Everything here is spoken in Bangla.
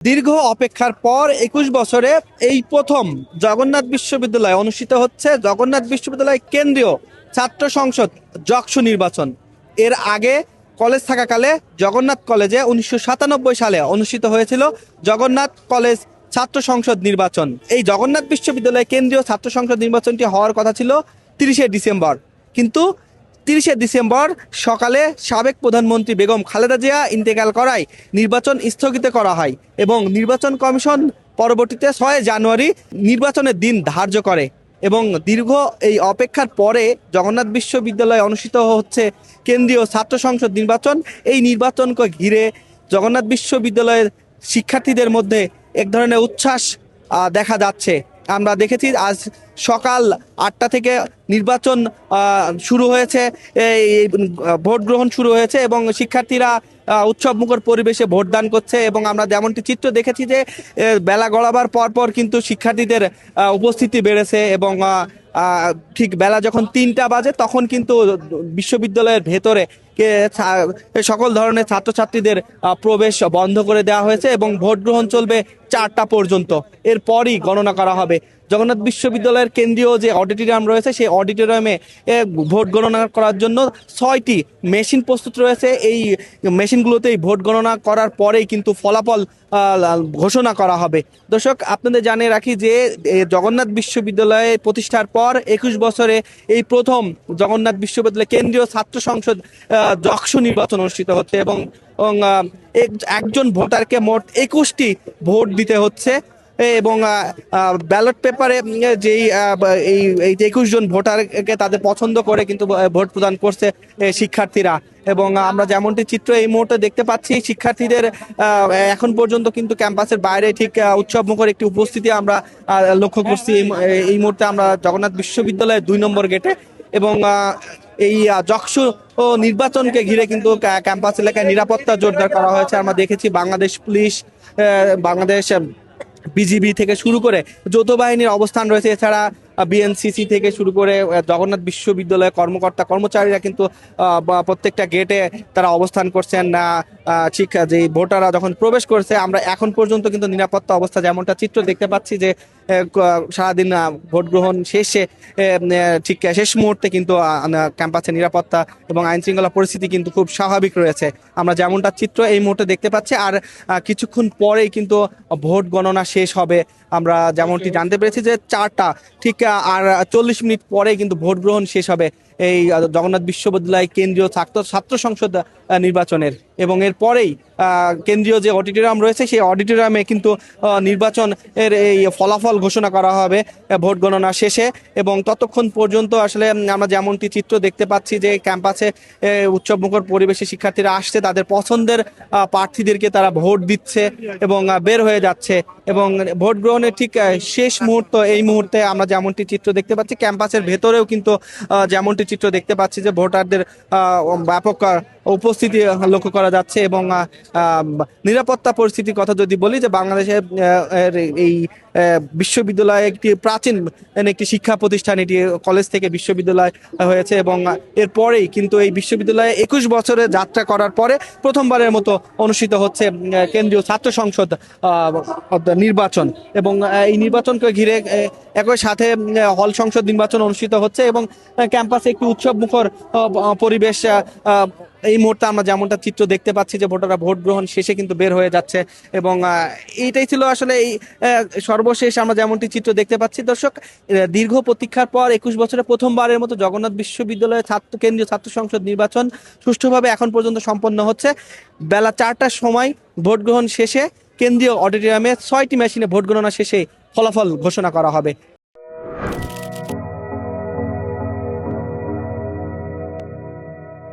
দীর্ঘ অপেক্ষার পর ২১ বছরে এই প্রথম জগন্নাথ বিশ্ববিদ্যালয়ে অনুষ্ঠিত হচ্ছে জগন্নাথ বিশ্ববিদ্যালয় কেন্দ্রীয় ছাত্র সংসদ যক্ষ নির্বাচন। এর আগে কলেজ থাকাকালে জগন্নাথ কলেজে ১৯৯৭ সালে অনুষ্ঠিত হয়েছিল জগন্নাথ কলেজ ছাত্র সংসদ নির্বাচন। এই জগন্নাথ বিশ্ববিদ্যালয় কেন্দ্রীয় ছাত্র সংসদ নির্বাচনটি হওয়ার কথা ছিল ৩০শে ডিসেম্বর, কিন্তু ৩০শে ডিসেম্বর সকালে সাবেক প্রধানমন্ত্রী বেগম খালেদা জিয়া ইন্তেকাল করায় নির্বাচন স্থগিত করা হয় এবং নির্বাচন কমিশন পরবর্তীতে ৬ জানুয়ারি নির্বাচনের দিন ধার্য করে এবং দীর্ঘ এই অপেক্ষার পরে জগন্নাথ বিশ্ববিদ্যালয়ে অনুষ্ঠিত হচ্ছে কেন্দ্রীয় ছাত্র সংসদ নির্বাচন। এই নির্বাচনকে ঘিরে জগন্নাথ বিশ্ববিদ্যালয়ের শিক্ষার্থীদের মধ্যে এক ধরনের উচ্ছ্বাস দেখা যাচ্ছে। আমরা দেখেছি আজ সকাল ৮টা থেকে নির্বাচন শুরু হয়েছে, এই ভোট গ্রহণ শুরু হয়েছে এবং শিক্ষার্থীরা উৎসবমুখর পরিবেশে ভোটদান করছে এবং আমরা যেমনটি চিত্র দেখেছি যে বেলা গড়াবার পর কিন্তু শিক্ষার্থীদের উপস্থিতি বেড়েছে এবং ঠিক বেলা যখন ৩টা বাজে তখন কিন্তু বিশ্ববিদ্যালয়ের ভেতরে সকল ধরনের ছাত্রছাত্রীদের প্রবেশ বন্ধ করে দেওয়া হয়েছে এবং ভোট গ্রহণ চলবে ৪টা পর্যন্ত। এরপরই গণনা করা হবে। জগন্নাথ বিশ্ববিদ্যালয়ের কেন্দ্রীয় যে অডিটোরিয়াম রয়েছে সেই অডিটোরিয়ামে ভোট গণনা করার জন্য ৬টি মেশিন প্রস্তুত রয়েছে। এই মেশিনগুলোতেই ভোট গণনা করার পরেই কিন্তু ফলাফল ঘোষণা করা হবে। দর্শক, আপনাদের জানিয়ে রাখি যে জগন্নাথ বিশ্ববিদ্যালয়ে প্রতিষ্ঠার পর ২১ বছরে এই প্রথম জগন্নাথ বিশ্ববিদ্যালয় কেন্দ্রীয় ছাত্র সংসদ যক্ষ নির্বাচন অনুষ্ঠিত হচ্ছে এবং একজন ভোটারকে মোট ২১টি ভোট দিতে হচ্ছে এবং ব্যালট পেপারে যেই এই ২১ জন ভোটারকে তাদের পছন্দ করে কিন্তু ভোট প্রদান করছে শিক্ষার্থীরা। এবং আমরা যেমনটি চিত্র এই মুহূর্তে দেখতে পাচ্ছি, শিক্ষার্থীদের এখন পর্যন্ত কিন্তু ক্যাম্পাসের বাইরে ঠিক উৎসবমুখর একটি উপস্থিতি আমরা লক্ষ্য করছি। এই মুহূর্তে আমরা জগন্নাথ বিশ্ববিদ্যালয়ের ২ নম্বর গেটে এবং এই যক্ষ নির্বাচনকে ঘিরে কিন্তু ক্যাম্পাস এলাকায় নিরাপত্তা জোরদার করা হয়েছে। আমরা দেখেছি বাংলাদেশ পুলিশ, বাংলাদেশ বিজিবি থেকে শুরু করে যৌথ বাহিনীর অবস্থান রয়েছে। এছাড়া বিএনসিসি থেকে শুরু করে জগন্নাথ বিশ্ববিদ্যালয়ের কর্মকর্তা কর্মচারীরা কিন্তু প্রত্যেকটা গেটে তারা অবস্থান করছেন। ঠিক যে ভোটাররা যখন প্রবেশ করছে, আমরা এখন পর্যন্ত কিন্তু নিরাপত্তা অবস্থা যেমনটা চিত্র দেখতে পাচ্ছি যে সারাদিন ভোট গ্রহণ শেষে ঠিক শেষ মুহূর্তে কিন্তু ক্যাম্পাসে নিরাপত্তা এবং আইন শৃঙ্খলা পরিস্থিতি কিন্তু খুব স্বাভাবিক রয়েছে। আমরা যেমনটা চিত্র এই মুহূর্তে দেখতে পাচ্ছি। আর কিছুক্ষণ পরেই কিন্তু ভোট গণনা শেষ হবে। আমরা যেমনটি জানতে পেরেছি যে ৪টা ঠিক আর ৪০ মিনিট পরে কিন্তু ভোট গ্রহণ শেষ হবে এই জগন্নাথ বিশ্ববিদ্যালয় কেন্দ্রীয় ছাত্র সংসদ নির্বাচনের। এবং এরপরেই কেন্দ্রীয় যে অডিটোরিয়াম রয়েছে সেই অডিটোরিয়ামে কিন্তু নির্বাচনের এই ফলাফল ঘোষণা করা হবে ভোট গণনা শেষে। এবং ততক্ষণ পর্যন্ত আসলে আমরা যেমনটি চিত্র দেখতে পাচ্ছি যে ক্যাম্পাসে উৎসবমুখর পরিবেশে শিক্ষার্থীরা আসছে, তাদের পছন্দের প্রার্থীদেরকে তারা ভোট দিচ্ছে এবং বের হয়ে যাচ্ছে। এবং ভোট গ্রহণের ঠিক শেষ মুহূর্ত এই মুহূর্তে আমরা যেমনটি চিত্র দেখতে পাচ্ছি, ক্যাম্পাসের ভেতরেও কিন্তু যেমনটি চিত্র দেখতে পাচ্ছি যে ভোটারদের ব্যাপক উপস্থিতি লক্ষ্য করা যাচ্ছে। এবং নিরাপত্তা পরিস্থিতির কথা যদি বলি, যে বাংলাদেশের এই বিশ্ববিদ্যালয় একটি প্রাচীন একটি শিক্ষা প্রতিষ্ঠান, এটি কলেজ থেকে বিশ্ববিদ্যালয় হয়েছে এবং এরপরেই কিন্তু এই বিশ্ববিদ্যালয়ে ২১ বছরের যাত্রা করার পরে প্রথমবারের মতো অনুষ্ঠিত হচ্ছে কেন্দ্রীয় ছাত্র সংসদ নির্বাচন। এবং এই নির্বাচনকে ঘিরে একই সাথে হল সংসদ নির্বাচন অনুষ্ঠিত হচ্ছে এবং ক্যাম্পাসে একটি উৎসবমুখর পরিবেশ এই মুহূর্তে আমরা যেমনটা চিত্র দেখতে পাচ্ছি যে ভোটাররা ভোট গ্রহণ শেষে কিন্তু বের হয়ে যাচ্ছে। এবং এইটাই ছিল আসলে এই সর্বশেষ আমরা যেমনটি চিত্র দেখতে পাচ্ছি। দর্শক, দীর্ঘ প্রতীক্ষার পর ২১ বছরে প্রথমবারের মতো জগন্নাথ বিশ্ববিদ্যালয়ের কেন্দ্রীয় ছাত্র সংসদ নির্বাচন সুষ্ঠুভাবে এখন পর্যন্ত সম্পন্ন হচ্ছে। বেলা ৪টার সময় ভোট গ্রহণ শেষে কেন্দ্রীয় অডিটোরিয়ামে ৬টি মেশিনে ভোট গণনা শেষে ফলাফল ঘোষণা করা হবে।